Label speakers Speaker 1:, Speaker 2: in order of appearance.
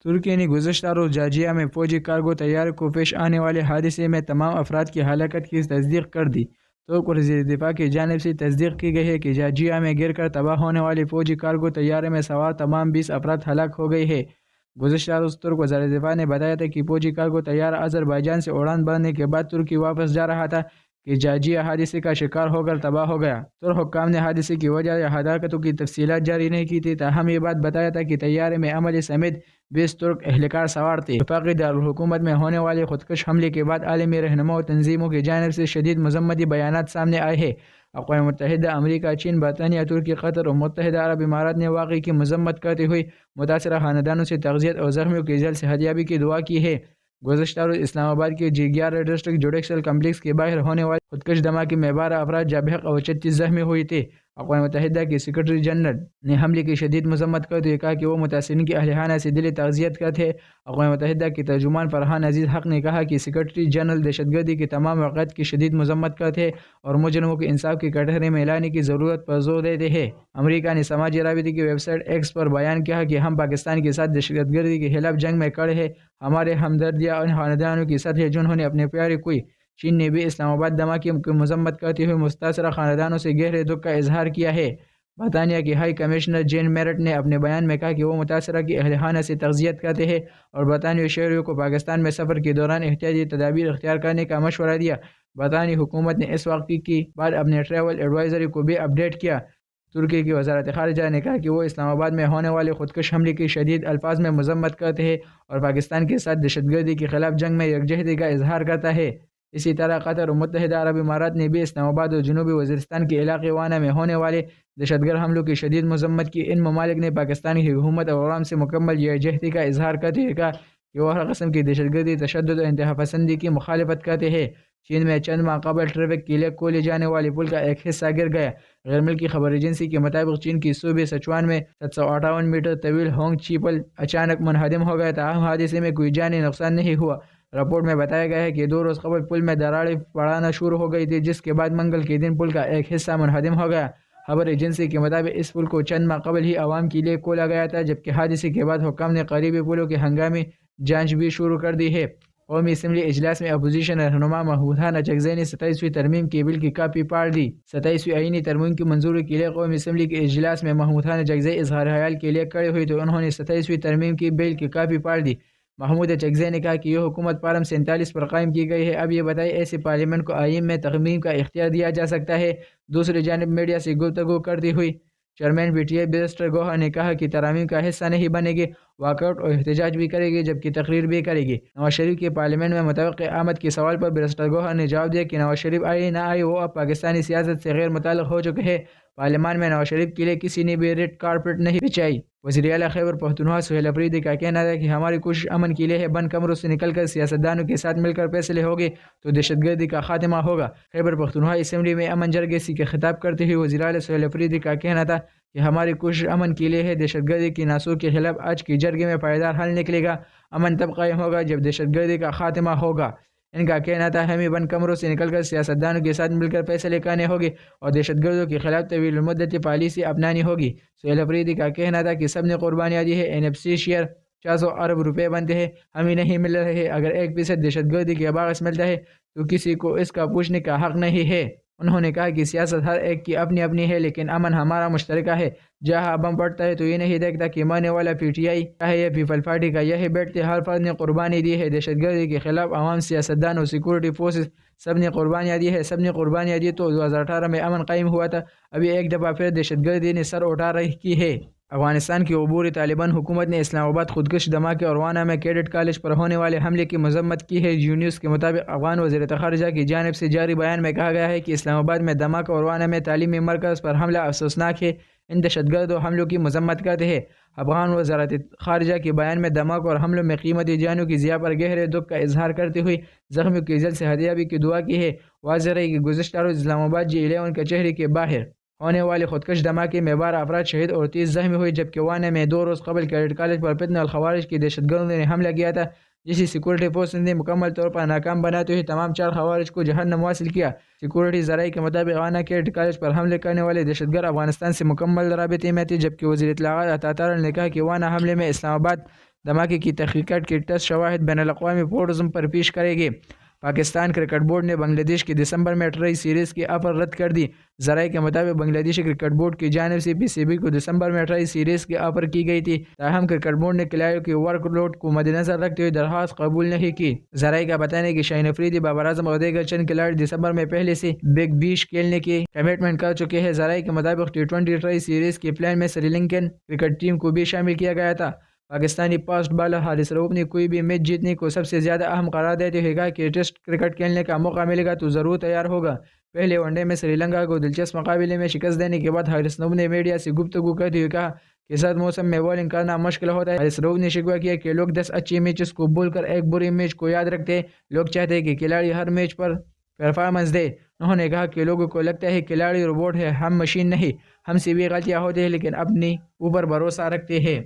Speaker 1: ترکی نے گزشتہ روز جارجیا میں فوجی کارگو طیارے کو پیش آنے والے حادثے میں تمام افراد کی ہلاکت کی تصدیق کر دی۔ ترک وزیر دفاع کی جانب سے تصدیق کی گئی ہے کہ جارجیا میں گر کر تباہ ہونے والے فوجی کارگو طیارے میں سوار تمام 20 افراد ہلاک ہو گئے ہیں۔ گزشتہ روز ترک وزیر دفاع نے بتایا تھا کہ فوجی کارگو طیارہ آذربائیجان سے اڑان بھرنے کے بعد ترکی واپس جا رہا تھا کہ جارجیا حادثے کا شکار ہو کر تباہ ہو گیا۔ ترک حکام نے حادثے کی وجہ یا ہلاکتوں کی تفصیلات جاری نہیں کی تھی، تاہم یہ بات بتایا تھا کہ طیارے میں عملے سمیت 20 ترک اہلکار سوار تھے۔ وفاقی دارالحکومت میں ہونے والے خودکش حملے کے بعد عالمی رہنما و تنظیموں کی جانب سے شدید مذمتی بیانات سامنے آئے ہیں۔ اقوام متحدہ، امریکہ، چین، برطانیہ، ترکی، قطر اور متحدہ عرب امارات نے واقعے کی مذمت کرتے ہوئے متاثرہ خاندانوں سے تعزیت اور زخمیوں کی جلد صحتیابی کی دعا کی ہے۔ گزشتہ روز اسلام آباد کے G11 ڈسٹرکٹ جوڈیشل کمپلیکس کے باہر ہونے والے خودکش دھماکے میں 12 افراد جاں بحق اور 36 زخمی ہوئے تھے۔ اقوام متحدہ کے سیکرٹری جنرل نے حملے کی شدید مذمت کرتے ہوئے کہا کہ وہ متاثرین کی اہلخانہ سے دلی تعزیت کرتے ہیں۔ اقوام متحدہ کے ترجمان فرحان عزیز حق نے کہا کہ سیکرٹری جنرل دہشت گردی کے تمام واقعات کی شدید مذمت کرتے ہیں اور مجرموں کو انصاف کے کٹہرے میں لانے کی ضرورت پر زور دیتے ہیں۔ امریکہ نے سماجی رابطے کی ویب سائٹ ایکس پر بیان کیا کہ ہم پاکستان کے ساتھ دہشت گردی کے خلاف جنگ میں کھڑے ہیں، ہمارے ہمدردیاں ان خاندانوں کے ساتھ ہیں جنہوں نے اپنے پیارے کوئی۔ چین نے بھی اسلام آباد دھماکے کی مذمت کرتے ہوئے متاثرہ خاندانوں سے گہرے دکھ کا اظہار کیا ہے۔ برطانیہ کے ہائی کمشنر جین میرٹ نے اپنے بیان میں کہا کہ وہ متاثرہ کی اہلخانہ سے تعزیت کرتے ہیں اور برطانوی شہریوں کو پاکستان میں سفر کے دوران احتیاطی تدابیر اختیار کرنے کا مشورہ دیا۔ برطانوی حکومت نے اس واقعے کے بعد اپنے ٹریول ایڈوائزری کو بھی اپڈیٹ کیا۔ ترکی کی وزارت خارجہ نے کہا کہ وہ اسلام آباد میں ہونے والے خودکش حملے کی شدید الفاظ میں مذمت کرتے ہیں اور پاکستان کے ساتھ دہشت گردی کے خلاف جنگ میں یکجہتی کا اظہار کرتا ہے۔ اسی طرح قطر اور متحدہ عرب امارات نے بھی اسلام آباد اور جنوبی وزیرستان کے علاقے وانا میں ہونے والے دہشت گرد حملوں کی شدید مذمت کی۔ ان ممالک نے پاکستان کی حکومت اور عوام سے مکمل یکجہتی کا اظہار کرتے ہوئے کہا کہ وہ ہر قسم کی دہشت گردی، تشدد اور انتہا پسندی کی مخالفت کرتے ہیں۔ چین میں چند ماہ قبل ٹریفک کے لیے کھولے جانے والے پل کا ایک حصہ گر گیا۔ غیر ملکی خبر ایجنسی کے مطابق چین کی صوبے سچوان میں 758 میٹر طویل ہونگ چی پل اچانک منہدم ہو گیا، تاہم حادثے میں کوئی جانی نقصان نہیں ہوا۔ رپورٹ میں بتایا گیا ہے کہ 2 روز قبل پل میں دراڑیں پڑنا شروع ہو گئی تھی، جس کے بعد منگل کے دن پل کا ایک حصہ منہدم ہو گیا۔ خبر ایجنسی کے مطابق اس پل کو چند ماہ قبل ہی عوام کے لیے کھولا گیا تھا، جبکہ حادثے کے بعد حکام نے قریبی پلوں کی ہنگامی جانچ بھی شروع کر دی ہے۔ قومی اسمبلی اجلاس میں اپوزیشن رہنما محمود خان اچکزئی نے 27ویں ترمیم کے بل کی کاپی پاڑ دی۔ 27ویں آئینی ترمیم کی منظوری کے لیے قومی اسمبلی کے اجلاس میں محمود خان اچکزئی اظہار خیال کے لیے کھڑے ہوئے تو انہوں نے 27ویں ترمیم کی بل کی کاپی پاڑ دی۔ محمود اچکزئی نے کہا کہ یہ حکومت پارم 47 پر قائم کی گئی ہے، اب یہ بتائیں ایسے پارلیمنٹ کو آئین میں ترمیم کا اختیار دیا جا سکتا ہے۔ دوسری جانب میڈیا سے گفتگو کرتے ہوئے chairman P T I barrister Gohar نے کہا کہ ترامیم کا حصہ نہیں بنے گی، واک آؤٹ اور احتجاج بھی کرے گی، جبکہ تقریر بھی کرے گی۔ نواز شریف کے پارلیمنٹ میں متوقع آمد کے سوال پر بیرسٹر گوہر نے جواب دیا کہ نواز شریف آئے نہ آئے وہ اب پاکستانی سیاست سے غیر متعلق ہو چکے ہیں۔ پارلیمان میں نواز شریف کے لیے کسی نے بھی ریڈ کارپٹ نہیں بچھائی۔ وزیر اعلیٰ خیبر پختونخوا سہیل افریدی کا کہنا تھا کہ ہماری کوشش امن کے لیے ہے، بند کمروں سے نکل کر سیاستدانوں کے ساتھ مل کر فیصلے ہوگے تو دہشت گردی کا خاتمہ ہوگا۔ خیبر پختونخوا اسمبلی میں امن جرگے کے خطاب کرتے ہوئے وزیر اعلیٰ سہیل افریدی کا کہنا تھا کہ ہماری کوشش امن کے لیے ہے، دہشت گردی کی ناسور کے خلاف آج کے جرگے میں پائیدار حل نکلے گا۔ امن تب قائم ہوگا جب دہشت گردی کا خاتمہ ہوگا۔ ان کا کہنا تھا ہمیں بند کمروں سے نکل کر سیاستدانوں کے ساتھ مل کر فیصلے کرنے ہوں گے اور دہشت گردوں کے خلاف طویل المدتی پالیسی اپنانی ہوگی۔ سہیل افریدی کا کہنا تھا کہ سب نے قربانیاں دی ہے، NFC شیئر 400 ارب روپے بنتے ہیں، ہمیں نہیں مل رہے ہیں۔ اگر 1% دہشت گردی کے باعث ملتا ہے تو کسی کو اس کا پوچھنے کا حق نہیں ہے۔ انہوں نے کہا کہ سیاست ہر ایک کی اپنی اپنی ہے، لیکن امن ہمارا مشترکہ ہے۔ جہاں بم پڑتا ہے تو یہ نہیں دیکھتا کہ مرنے والا PTI کا ہے یا پیپل پارٹی کا، یہی بیٹھتے ہر فرد نے قربانی دی ہے۔ دہشت گردی کے خلاف عوام، سیاستدان اور سیکورٹی فورسز سب نے قربانیاں دی ہے، سب نے قربانیاں دی تو 2018 میں امن قائم ہوا تھا۔ ابھی ایک دفعہ پھر دہشت گردی نے سر اٹھا رکھی ہے۔ افغانستان کی عبوری طالبان حکومت نے اسلام آباد خودکش دھماکے اور وانا میں کیڈٹ کالج پر ہونے والے حملے کی مذمت کی ہے۔ جیو نیوز کے مطابق افغان وزیر خارجہ کی جانب سے جاری بیان میں کہا گیا ہے کہ اسلام آباد میں دھماکہ اور وانا میں تعلیمی مرکز پر حملہ افسوسناک ہے، ان دہشت گرد حملوں کی مذمت کرتے ہیں۔ افغان وزارت خارجہ کے بیان میں دھماکوں اور حملوں میں قیمتی جانوں کی ضیاع پر گہرے دکھ کا اظہار کرتے ہوئے زخمیوں کی جلد صحتیابی کی دعا کی ہے۔ واضح ہے کہ گزشتہ روز اسلام آباد G11 کچہری کے باہر ہونے والے خودکش دھماکے میں 12 افراد شہید اور 30 زخمی ہوئے، جبکہ وانا میں 2 روز قبل کیڈٹ کالج پر فتنہ الخوارج کی دہشت گردوں نے حملہ کیا تھا، جسے سیکورٹی فورسز نے مکمل طور پر ناکام بناتے ہوئے تمام 4 خوارج کو جہنم واصل کیا۔ سیکورٹی ذرائع کے مطابق وانا کیڈٹ کالج پر حملے کرنے والے دہشت گرد افغانستان سے مکمل رابطے میں تھے، جبکہ وزیر اطلاعات عطا تارڑ نے کہا کہ وانا حملے میں اسلام آباد دھماکے کی تحقیقات کے 10 شواہد بین الاقوامی پورٹلز پر پیش کرے گی۔ پاکستان کرکٹ بورڈ نے بنگلہ دیش کی دسمبر میں ٹرائی سیریز کی آفر رد کر دی۔ ذرائع کے مطابق بنگلہ دیش کرکٹ بورڈ کی جانب سے PCB کو دسمبر میں ٹرائی سیریز کی آفر کی گئی تھی، تاہم کرکٹ بورڈ نے کھلاڑیوں کے ورک لوڈ کو مدنظر رکھتے ہوئے درخواست قبول نہیں کی۔ ذرائع کا بتانا ہے کہ شاہین افریدی، بابر اعظم اور دیگر چند کھلاڑی دسمبر میں پہلے سے بگ بیش کھیلنے کی کمٹمنٹ کر چکے ہیں۔ ذرائع کے مطابق T20 ٹرائی سیریز کے پلان میں سری لنکن کرکٹ ٹیم کو بھی شامل کیا گیا تھا۔ پاکستانی فاسٹ بالر حارث رؤف نے کوئی بھی میچ جیتنے کو سب سے زیادہ اہم قرار دیتے ہوئے کہا کہ ٹیسٹ کرکٹ کھیلنے کا موقع ملے گا تو ضرور تیار ہوگا۔ پہلے ون ڈے میں سری لنکا کو دلچسپ مقابلے میں شکست دینے کے بعد حارث رؤف نے میڈیا سے گفتگو کرتے ہوئے کہا کہ سرد موسم میں بولنگ کرنا مشکل ہوتا ہے۔ حارث رؤف نے شکوہ کیا کہ لوگ 10 اچھے میچز کو بھول کر ایک برے میچ کو یاد رکھتے ہیں۔ لوگ چاہتے ہیں کہ کھلاڑی ہر میچ پر پرفارمنس دے۔ انہوں نے کہا کہ لوگوں کو لگتا ہے کھلاڑی روبوٹ ہے، ہم مشین نہیں، ہم سے بھی غلطیاں ہوتی ہیں لیکن اپنی اوپر بھروسہ رکھتے ہیں۔